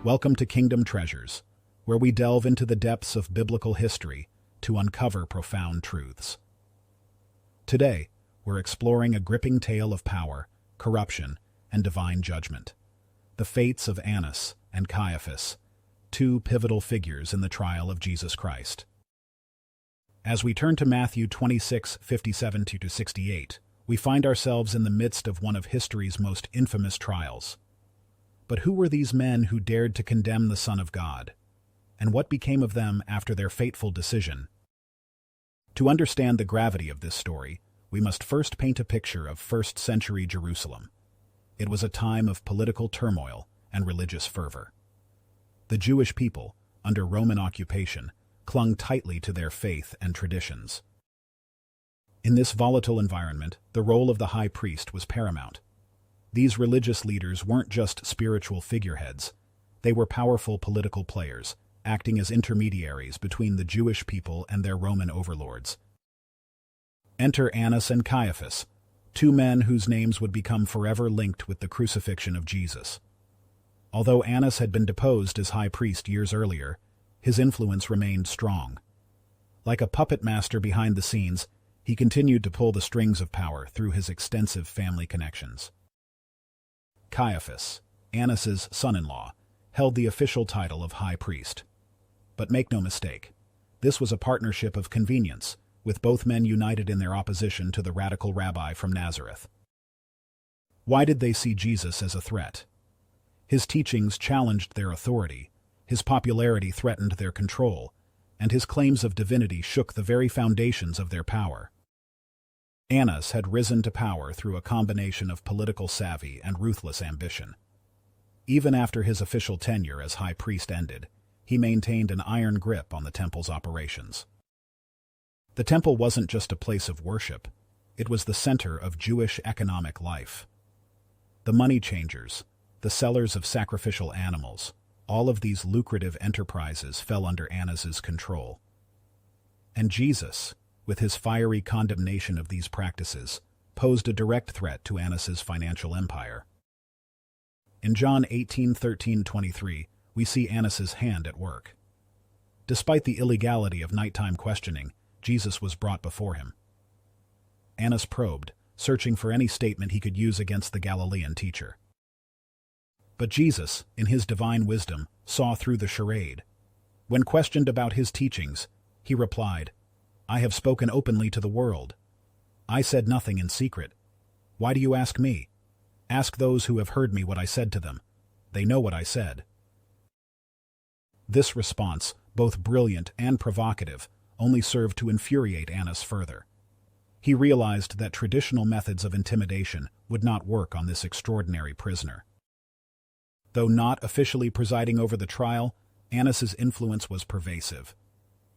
Welcome to Kingdom Treasures, where we delve into the depths of biblical history to uncover profound truths. Today, we're exploring a gripping tale of power, corruption, and divine judgment. The fates of Annas and Caiaphas, two pivotal figures in the trial of Jesus Christ. As we turn to Matthew 26:57-68, we find ourselves in the midst of one of history's most infamous trials. But who were these men who dared to condemn the Son of God? And what became of them after their fateful decision? To understand the gravity of this story, we must first paint a picture of first-century Jerusalem. It was a time of political turmoil and religious fervor. The Jewish people, under Roman occupation, clung tightly to their faith and traditions. In this volatile environment, the role of the high priest was paramount. These religious leaders weren't just spiritual figureheads. They were powerful political players, acting as intermediaries between the Jewish people and their Roman overlords. Enter Annas and Caiaphas, two men whose names would become forever linked with the crucifixion of Jesus. Although Annas had been deposed as high priest years earlier, his influence remained strong. Like a puppet master behind the scenes, he continued to pull the strings of power through his extensive family connections. Caiaphas, Annas's son-in-law, held the official title of high priest. But make no mistake, this was a partnership of convenience, with both men united in their opposition to the radical rabbi from Nazareth. Why did they see Jesus as a threat? His teachings challenged their authority, his popularity threatened their control, and his claims of divinity shook the very foundations of their power. Annas had risen to power through a combination of political savvy and ruthless ambition. Even after his official tenure as high priest ended, he maintained an iron grip on the temple's operations. The temple wasn't just a place of worship, it was the center of Jewish economic life. The money changers, the sellers of sacrificial animals, all of these lucrative enterprises fell under Annas's control. And Jesus, with his fiery condemnation of these practices, posed a direct threat to Annas's financial empire. In John 18:13-23, we see Annas's hand at work. Despite the illegality of nighttime questioning, Jesus was brought before him. Annas probed, searching for any statement he could use against the Galilean teacher. But Jesus, in his divine wisdom, saw through the charade. When questioned about his teachings, he replied, "I have spoken openly to the world. I said nothing in secret. Why do you ask me? Ask those who have heard me what I said to them. They know what I said." This response, both brilliant and provocative, only served to infuriate Annas further. He realized that traditional methods of intimidation would not work on this extraordinary prisoner. Though not officially presiding over the trial, Annas's influence was pervasive.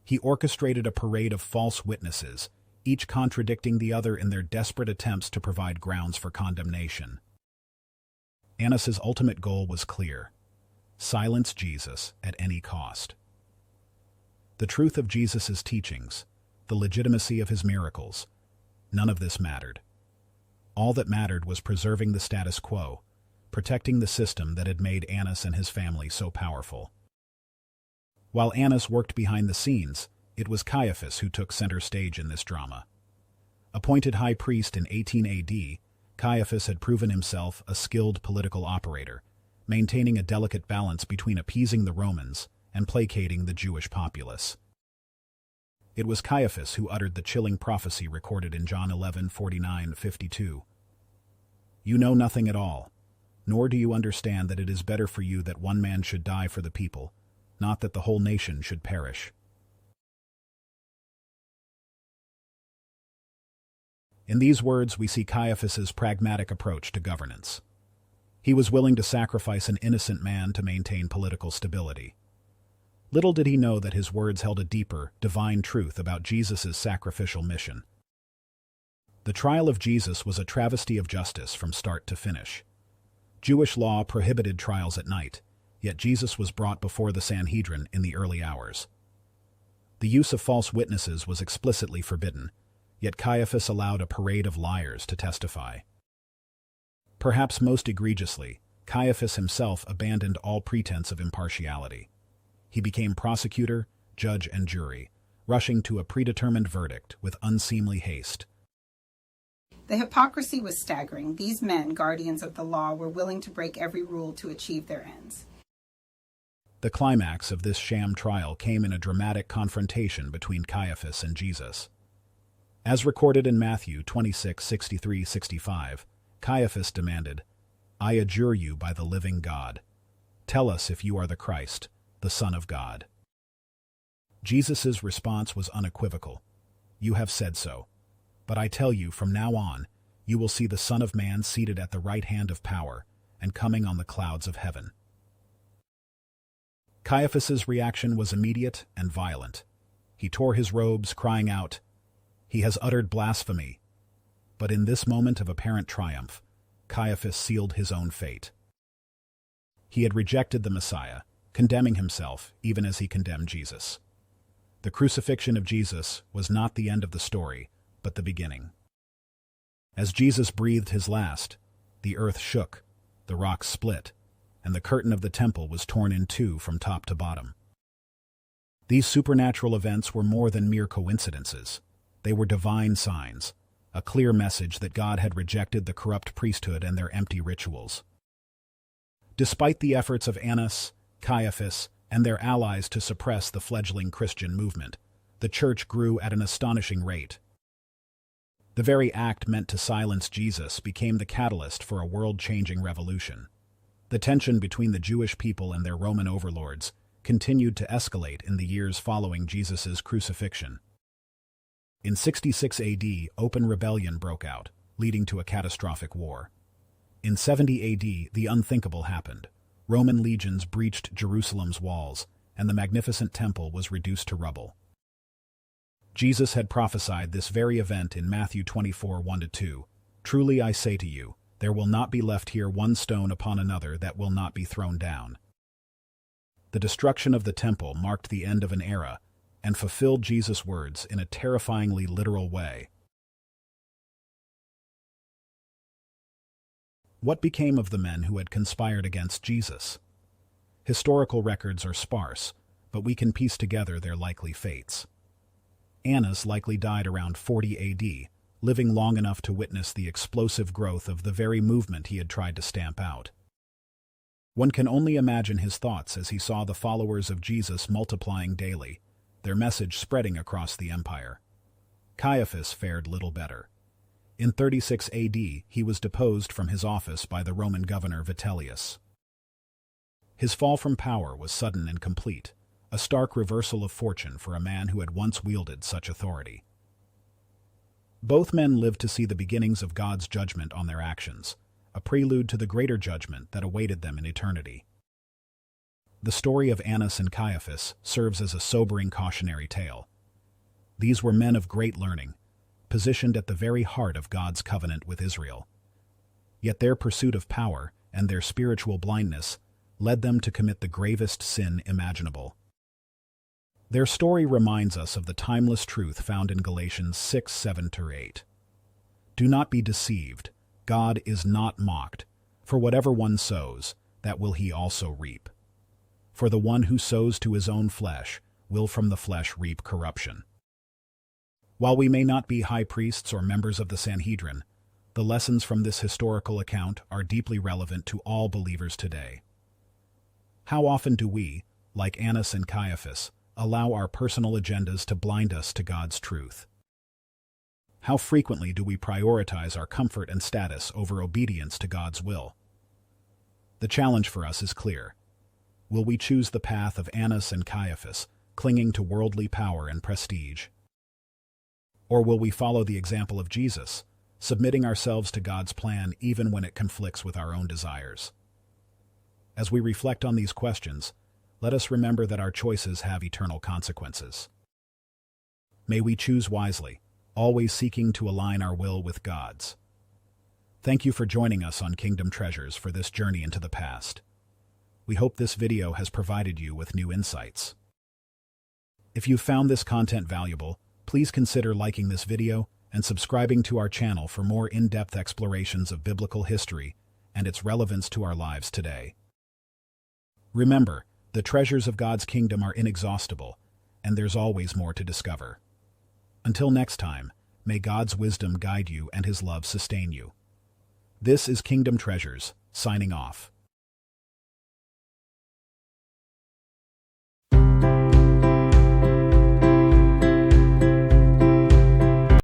He orchestrated a parade of false witnesses, each contradicting the other in their desperate attempts to provide grounds for condemnation. Annas's ultimate goal was clear: silence Jesus at any cost. The truth of Jesus' teachings, the legitimacy of his miracles, none of this mattered. All that mattered was preserving the status quo, protecting the system that had made Annas and his family so powerful. While Annas worked behind the scenes, it was Caiaphas who took center stage in this drama. Appointed high priest in 18 AD, Caiaphas had proven himself a skilled political operator, maintaining a delicate balance between appeasing the Romans and placating the Jewish populace. It was Caiaphas who uttered the chilling prophecy recorded in John 11:49-52. "You know nothing at all, nor do you understand that it is better for you that one man should die for the people, not that the whole nation should perish." In these words, we see Caiaphas's pragmatic approach to governance. He was willing to sacrifice an innocent man to maintain political stability. Little did he know that his words held a deeper, divine truth about Jesus' sacrificial mission. The trial of Jesus was a travesty of justice from start to finish. Jewish law prohibited trials at night, yet Jesus was brought before the Sanhedrin in the early hours. The use of false witnesses was explicitly forbidden, yet Caiaphas allowed a parade of liars to testify. Perhaps most egregiously, Caiaphas himself abandoned all pretense of impartiality. He became prosecutor, judge, and jury, rushing to a predetermined verdict with unseemly haste. The hypocrisy was staggering. These men, guardians of the law, were willing to break every rule to achieve their ends. The climax of this sham trial came in a dramatic confrontation between Caiaphas and Jesus. As recorded in Matthew 26:63-65, Caiaphas demanded, "I adjure you by the living God. Tell us if you are the Christ, the Son of God." Jesus' response was unequivocal. "You have said so. But I tell you, from now on, you will see the Son of Man seated at the right hand of power and coming on the clouds of heaven." Caiaphas's reaction was immediate and violent. He tore his robes, crying out, "He has uttered blasphemy." But in this moment of apparent triumph, Caiaphas sealed his own fate. He had rejected the Messiah, condemning himself even as he condemned Jesus. The crucifixion of Jesus was not the end of the story, but the beginning. As Jesus breathed his last, the earth shook, the rocks split, and the curtain of the temple was torn in two from top to bottom. These supernatural events were more than mere coincidences. They were divine signs, a clear message that God had rejected the corrupt priesthood and their empty rituals. Despite the efforts of Annas, Caiaphas, and their allies to suppress the fledgling Christian movement, the church grew at an astonishing rate. The very act meant to silence Jesus became the catalyst for a world-changing revolution. The tension between the Jewish people and their Roman overlords continued to escalate in the years following Jesus' crucifixion. In 66 AD, open rebellion broke out, leading to a catastrophic war. In 70 AD, the unthinkable happened. Roman legions breached Jerusalem's walls, and the magnificent temple was reduced to rubble. Jesus had prophesied this very event in Matthew 24:1-2. "Truly I say to you, there will not be left here one stone upon another that will not be thrown down." The destruction of the temple marked the end of an era and fulfilled Jesus' words in a terrifyingly literal way. What became of the men who had conspired against Jesus? Historical records are sparse, but we can piece together their likely fates. Annas likely died around 40 AD, living long enough to witness the explosive growth of the very movement he had tried to stamp out. One can only imagine his thoughts as he saw the followers of Jesus multiplying daily, their message spreading across the empire. Caiaphas fared little better. In 36 AD, he was deposed from his office by the Roman governor Vitellius. His fall from power was sudden and complete, a stark reversal of fortune for a man who had once wielded such authority. Both men lived to see the beginnings of God's judgment on their actions, a prelude to the greater judgment that awaited them in eternity. The story of Annas and Caiaphas serves as a sobering cautionary tale. These were men of great learning, positioned at the very heart of God's covenant with Israel. Yet their pursuit of power and their spiritual blindness led them to commit the gravest sin imaginable. Their story reminds us of the timeless truth found in Galatians 6:7-8. "Do not be deceived. God is not mocked. For whatever one sows, that will he also reap. For the one who sows to his own flesh will from the flesh reap corruption." While we may not be high priests or members of the Sanhedrin, the lessons from this historical account are deeply relevant to all believers today. How often do we, like Annas and Caiaphas, allow our personal agendas to blind us to God's truth? How frequently do we prioritize our comfort and status over obedience to God's will? The challenge for us is clear. Will we choose the path of Annas and Caiaphas, clinging to worldly power and prestige? Or will we follow the example of Jesus, submitting ourselves to God's plan even when it conflicts with our own desires? As we reflect on these questions, let us remember that our choices have eternal consequences. May we choose wisely, always seeking to align our will with God's. Thank you for joining us on Kingdom Treasures for this journey into the past. We hope this video has provided you with new insights. If you found this content valuable, please consider liking this video and subscribing to our channel for more in-depth explorations of biblical history and its relevance to our lives today. Remember, the treasures of God's kingdom are inexhaustible, and there's always more to discover. Until next time, may God's wisdom guide you and His love sustain you. This is Kingdom Treasures, signing off.